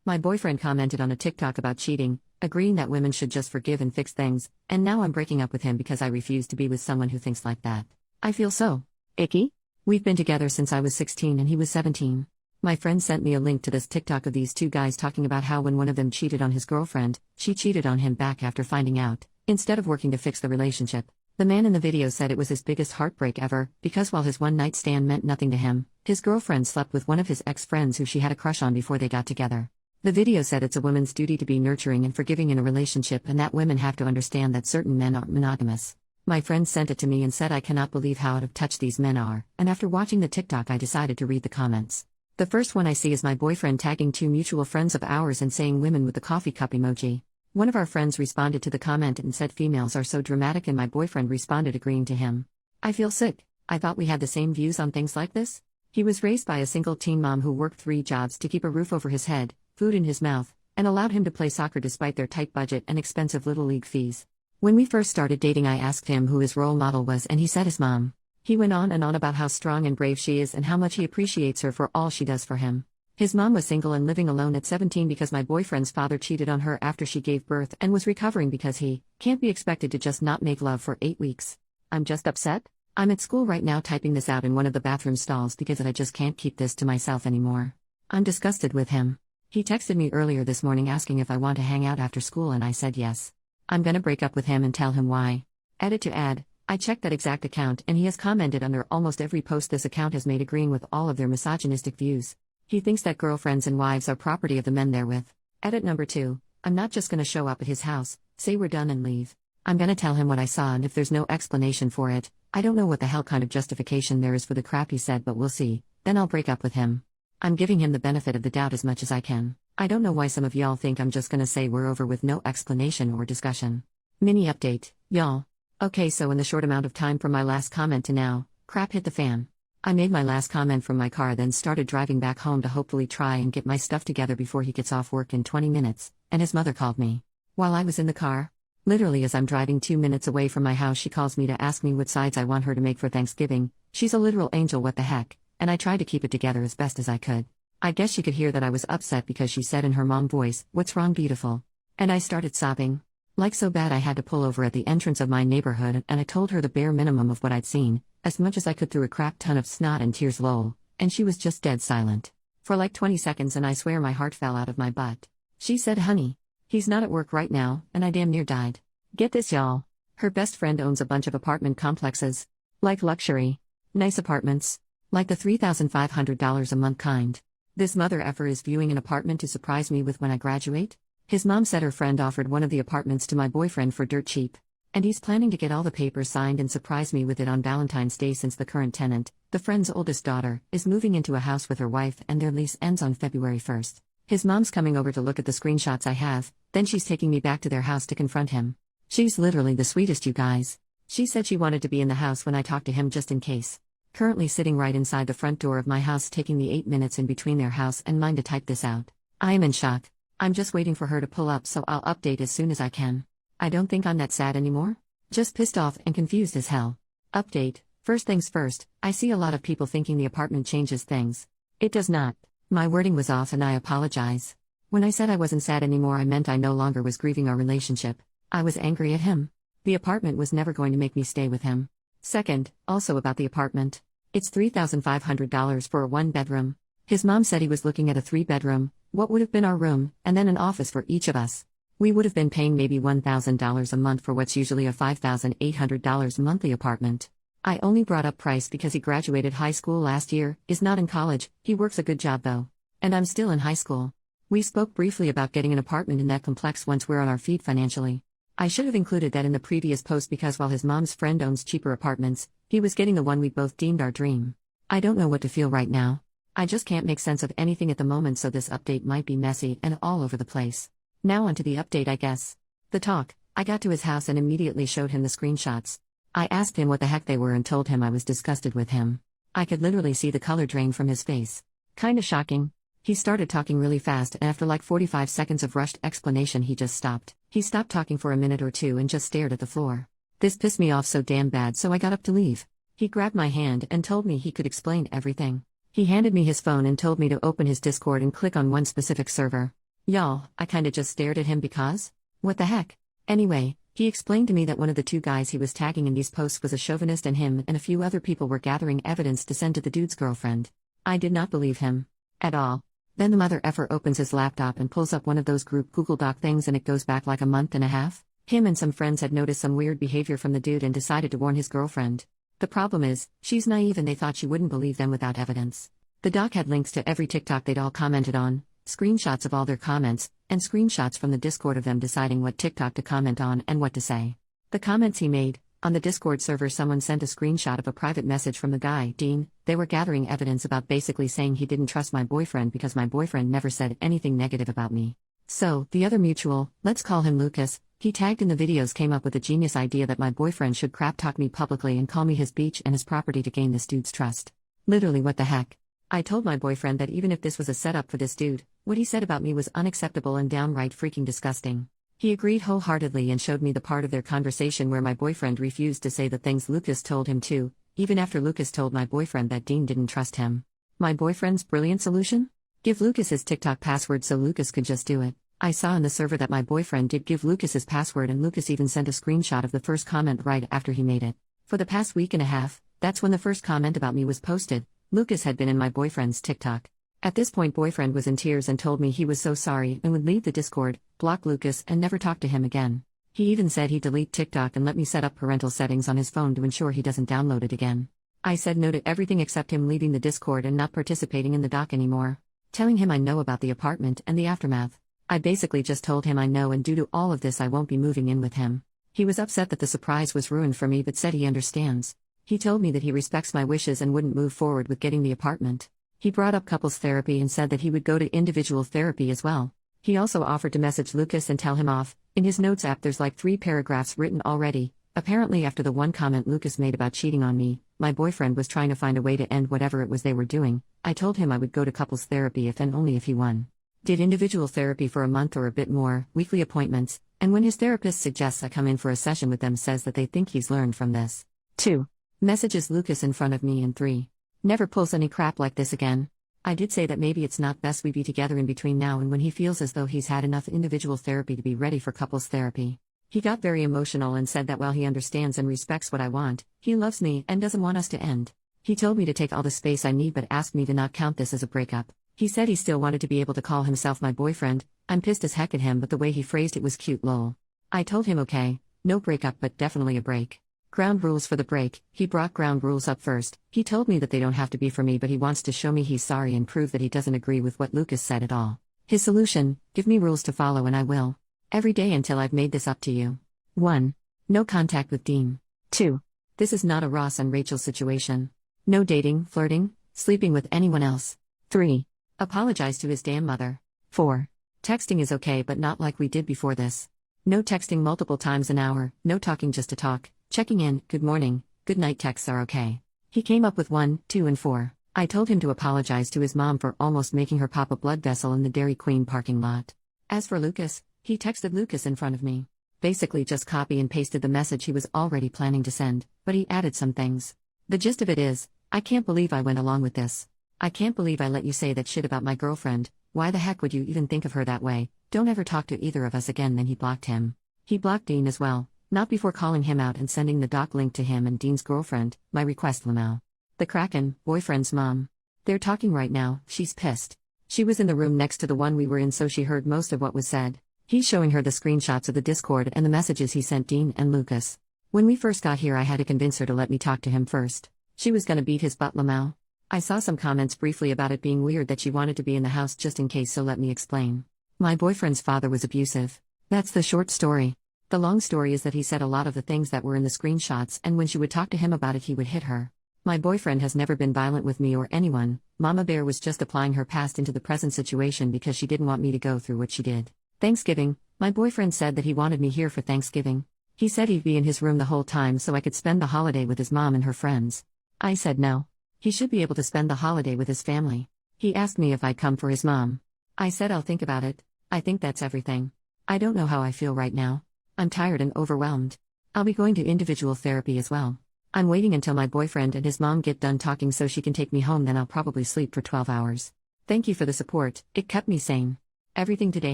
My boyfriend commented on a TikTok about cheating, agreeing that women should just forgive and fix things, and now I'm breaking up with him because I refuse to be with someone who thinks like that. I feel so icky. We've been together since I was 16 and he was 17. My friend sent me a link to this TikTok of these two guys talking about how when one of them cheated on his girlfriend, she cheated on him back after finding out, instead of working to fix the relationship. The man in the video said it was his biggest heartbreak ever, because while his one-night stand meant nothing to him, his girlfriend slept with one of his ex-friends who she had a crush on before they got together. The video said it's a woman's duty to be nurturing and forgiving in a relationship and that women have to understand that certain men aren't monogamous. My friend sent it to me and said I cannot believe how out of touch these men are, and after watching the TikTok I decided to read the comments. The first one I see is my boyfriend tagging two mutual friends of ours and saying women with the coffee cup emoji. One of our friends responded to the comment and said females are so dramatic, and my boyfriend responded agreeing to him. I feel sick. I thought we had the same views on things like this. He was raised by a single teen mom who worked 3 jobs to keep a roof over his head, food in his mouth, and allowed him to play soccer despite their tight budget and expensive little league fees. When we first started dating I asked him who his role model was and he said his mom. He went on and on about how strong and brave she is and how much he appreciates her for all she does for him. His mom was single and living alone at 17 because my boyfriend's father cheated on her after she gave birth and was recovering because he can't be expected to just not make love for 8 weeks. I'm just upset. I'm at school right now typing this out in one of the bathroom stalls because I just can't keep this to myself anymore. I'm disgusted with him. He texted me earlier this morning asking if I want to hang out after school and I said yes. I'm gonna break up with him and tell him why. Edit to add. I checked that exact account and he has commented under almost every post this account has made agreeing with all of their misogynistic views. He thinks that girlfriends and wives are property of the men they're with. Edit number 2. I'm not just gonna show up at his house, say we're done and leave. I'm gonna tell him what I saw and if there's no explanation for it, I don't know what the hell kind of justification there is for the crap he said but we'll see, then I'll break up with him. I'm giving him the benefit of the doubt as much as I can. I don't know why some of y'all think I'm just gonna say we're over with no explanation or discussion. Mini update, y'all. Okay, so in the short amount of time from my last comment to now, crap hit the fan. I made my last comment from my car then started driving back home to hopefully try and get my stuff together before he gets off work in 20 minutes, and his mother called me. While I was in the car, literally as I'm driving 2 minutes away from my house she calls me to ask me what sides I want her to make for Thanksgiving. She's a literal angel, what the heck, and I tried to keep it together as best as I could. I guess she could hear that I was upset because she said in her mom voice, "What's wrong, beautiful?" And I started sobbing. Like so bad I had to pull over at the entrance of my neighborhood and I told her the bare minimum of what I'd seen, as much as I could through a crap ton of snot and tears lol, and she was just dead silent. For like 20 seconds and I swear my heart fell out of my butt. She said, "Honey, he's not at work right now," and I damn near died. Get this y'all. Her best friend owns a bunch of apartment complexes. Like luxury. Nice apartments. Like the $3,500 a month kind. This mother effer is viewing an apartment to surprise me with when I graduate? His mom said her friend offered one of the apartments to my boyfriend for dirt cheap. And he's planning to get all the papers signed and surprise me with it on Valentine's Day since the current tenant, the friend's oldest daughter, is moving into a house with her wife and their lease ends on February 1st. His mom's coming over to look at the screenshots I have, then she's taking me back to their house to confront him. She's literally the sweetest, you guys. She said she wanted to be in the house when I talked to him just in case. Currently sitting right inside the front door of my house taking the 8 minutes in between their house and mine to type this out. I am in shock. I'm just waiting for her to pull up so I'll update as soon as I can. I don't think I'm that sad anymore. Just pissed off and confused as hell. Update. First things first, I see a lot of people thinking the apartment changes things. It does not. My wording was off and I apologize. When I said I wasn't sad anymore I meant I no longer was grieving our relationship. I was angry at him. The apartment was never going to make me stay with him. Second, also about the apartment. It's $3,500 for a 1-bedroom. His mom said he was looking at a 3-bedroom, what would have been our room, and then an office for each of us. We would have been paying maybe $1,000 a month for what's usually a $5,800 monthly apartment. I only brought up price because he graduated high school last year, is not in college, he works a good job though. And I'm still in high school. We spoke briefly about getting an apartment in that complex once we're on our feet financially. I should have included that in the previous post because while his mom's friend owns cheaper apartments, he was getting the one we both deemed our dream. I don't know what to feel right now. I just can't make sense of anything at the moment, so this update might be messy and all over the place. Now onto the update, I guess. The talk. I got to his house and immediately showed him the screenshots. I asked him what the heck they were and told him I was disgusted with him. I could literally see the color drain from his face. Kinda shocking. He started talking really fast and after like 45 seconds of rushed explanation he just stopped. He stopped talking for a minute or two and just stared at the floor. This pissed me off so damn bad so I got up to leave. He grabbed my hand and told me he could explain everything. He handed me his phone and told me to open his Discord and click on one specific server. Y'all, I kinda just stared at him because? What the heck? Anyway, he explained to me that one of the two guys he was tagging in these posts was a chauvinist and him and a few other people were gathering evidence to send to the dude's girlfriend. I did not believe him. At all. Then the mother effer opens his laptop and pulls up one of those group Google Doc things and it goes back like a month and a half. Him and some friends had noticed some weird behavior from the dude and decided to warn his girlfriend. The problem is, she's naive and they thought she wouldn't believe them without evidence. The doc had links to every TikTok they'd all commented on, screenshots of all their comments, and screenshots from the Discord of them deciding what TikTok to comment on and what to say. The comments he made, on the Discord server someone sent a screenshot of a private message from the guy, Dean. They were gathering evidence about basically saying he didn't trust my boyfriend because my boyfriend never said anything negative about me. So, the other mutual, let's call him Lucas, he tagged in the videos came up with a genius idea that my boyfriend should crap talk me publicly and call me his beach and his property to gain this dude's trust. Literally what the heck? I told my boyfriend that even if this was a setup for this dude, what he said about me was unacceptable and downright freaking disgusting. He agreed wholeheartedly and showed me the part of their conversation where my boyfriend refused to say the things Lucas told him to, even after Lucas told my boyfriend that Dean didn't trust him. My boyfriend's brilliant solution? Give Lucas his TikTok password so Lucas could just do it. I saw in the server that my boyfriend did give Lucas his password and Lucas even sent a screenshot of the first comment right after he made it. For the past week and a half, that's when the first comment about me was posted, Lucas had been in my boyfriend's TikTok. At this point boyfriend was in tears and told me he was so sorry and would leave the Discord, block Lucas and never talk to him again. He even said he'd delete TikTok and let me set up parental settings on his phone to ensure he doesn't download it again. I said no to everything except him leaving the Discord and not participating in the doc anymore. Telling him I know about the apartment and the aftermath. I basically just told him I know and due to all of this I won't be moving in with him. He was upset that the surprise was ruined for me but said he understands. He told me that he respects my wishes and wouldn't move forward with getting the apartment. He brought up couples therapy and said that he would go to individual therapy as well. He also offered to message Lucas and tell him off. In his notes app there's like 3 paragraphs written already. Apparently after the one comment Lucas made about cheating on me, my boyfriend was trying to find a way to end whatever it was they were doing. I told him I would go to couples therapy if and only if he won. Did individual therapy for a month or a bit more, weekly appointments, and when his therapist suggests I come in for a session with them says that they think he's learned from this. 2. Messages Lucas in front of me and 3. Never pulls any crap like this again. I did say that maybe it's not best we be together in between now and when he feels as though he's had enough individual therapy to be ready for couples therapy. He got very emotional and said that while he understands and respects what I want, he loves me and doesn't want us to end. He told me to take all the space I need but asked me to not count this as a breakup. He said he still wanted to be able to call himself my boyfriend. I'm pissed as heck at him but the way he phrased it was cute lol. I told him okay, no breakup but definitely a break. Ground rules for the break. He brought ground rules up first. He told me that they don't have to be for me but he wants to show me he's sorry and prove that he doesn't agree with what Lucas said at all. His solution, give me rules to follow and I will. Every day until I've made this up to you. 1. No contact with Dean. 2. This is not a Ross and Rachel situation. No dating, flirting, sleeping with anyone else. 3. Apologize to his damn mother. 4. Texting is okay but not like we did before this. No texting multiple times an hour, no talking just to talk. Checking in, good morning, good night texts are okay. He came up with 1, 2 and 4. I told him to apologize to his mom for almost making her pop a blood vessel in the Dairy Queen parking lot. As for Lucas, he texted Lucas in front of me. Basically just copy and pasted the message he was already planning to send, but he added some things. The gist of it is, I can't believe I went along with this. I can't believe I let you say that shit about my girlfriend. Why the heck would you even think of her that way? Don't ever talk to either of us again. Then he blocked him. He blocked Dean as well. Not before calling him out and sending the doc link to him and Dean's girlfriend, my request Lamau. The Kraken, boyfriend's mom. They're talking right now, she's pissed. She was in the room next to the one we were in so she heard most of what was said. He's showing her the screenshots of the Discord and the messages he sent Dean and Lucas. When we first got here I had to convince her to let me talk to him first. She was gonna beat his butt Lamau. I saw some comments briefly about it being weird that she wanted to be in the house just in case so let me explain. My boyfriend's father was abusive. That's the short story. The long story is that he said a lot of the things that were in the screenshots and when she would talk to him about it he would hit her. My boyfriend has never been violent with me or anyone. Mama Bear was just applying her past into the present situation because she didn't want me to go through what she did. Thanksgiving, my boyfriend said that he wanted me here for Thanksgiving. He said he'd be in his room the whole time so I could spend the holiday with his mom and her friends. I said no. He should be able to spend the holiday with his family. He asked me if I'd come for his mom. I said I'll think about it. I think that's everything. I don't know how I feel right now. I'm tired and overwhelmed. I'll be going to individual therapy as well. I'm waiting until my boyfriend and his mom get done talking so she can take me home then I'll probably sleep for 12 hours. Thank you for the support, it kept me sane. Everything today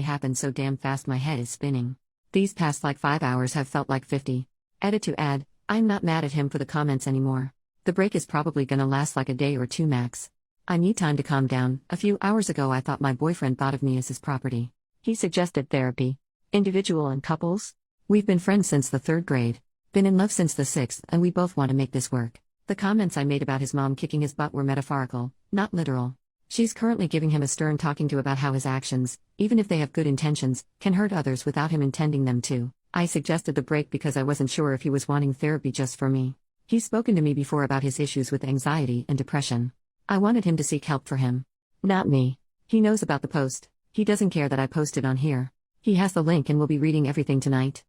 happened so damn fast my head is spinning. These past like 5 hours have felt like 50. Edit to add, I'm not mad at him for the comments anymore. The break is probably gonna last like a day or two max. I need time to calm down. A few hours ago I thought my boyfriend thought of me as his property. He suggested therapy. Individual and couples? We've been friends since the 3rd grade. Been in love since the 6th, and we both want to make this work. The comments I made about his mom kicking his butt were metaphorical, not literal. She's currently giving him a stern talking to about how his actions, even if they have good intentions, can hurt others without him intending them to. I suggested the break because I wasn't sure if he was wanting therapy just for me. He's spoken to me before about his issues with anxiety and depression. I wanted him to seek help for him. Not me. He knows about the post. He doesn't care that I posted on here. He has the link and will be reading everything tonight.